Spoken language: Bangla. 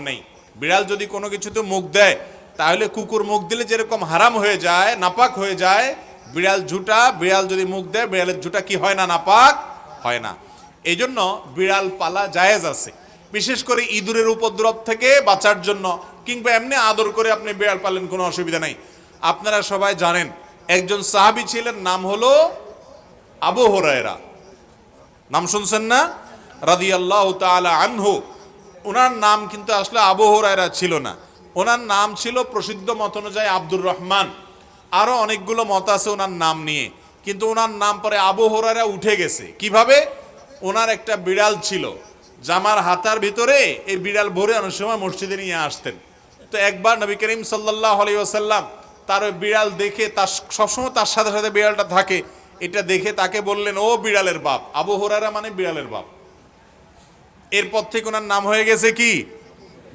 নেই। বিড়াল যদি কোনো কিছুতে মুখ দেয় তাহলে কুকুর মুখ দিলে যেরকম হারাম হয়ে যায়, নাপাক হয়ে যায়, বিড়াল যদি মুখ দেয়, বিড়ালের ঝুঁটা কি হয় না? নাপাক হয় না। এই জন্য বিড়াল পালা জায়েজ আছে, বিশেষ করে ইঁদুরের উপদ্রব থেকে বাঁচার জন্য, কিংবা এমনি আদর করে আপনি বিড়াল পালেন, কোনো অসুবিধা নেই। আপনারা সবাই জানেন একজন সাহাবী ছিলেন, নাম হলো আবু হুরায়রা। নাম শুনছেন না? রাদিয়াল্লাহু তাআলা আনহু। ওনার নাম কিন্তু আসলে আবু হুরায়রা ছিল না, ওনার নাম ছিল প্রসিদ্ধ মত অনুযায়ী আব্দুর রহমান। আরো অনেকগুলো মত আছে ওনার নাম নিয়ে, কিন্তু ওনার নাম পরে আবু হুরায়রা উঠে গেছে। কিভাবে? ওনার একটা বিড়াল ছিল, জামার হাতার ভিতরে এই বিড়াল ভরে অনেক সময় মসজিদে নিয়ে আসতেন। তো একবার নবী করিম সাল্লাল্লাহু আলাইহি ওয়াসাল্লাম তার ওই বিড়াল দেখে, তার সবসময় তার সাথে সাথে বিড়ালটা থাকে, এটা দেখে তাকে বললেন, ও বিড়ালের বাপ। আবু হুরায়রা মানে বিড়ালের বাপ। এরপর থেকে ওনার নাম হয়ে গেছে কি?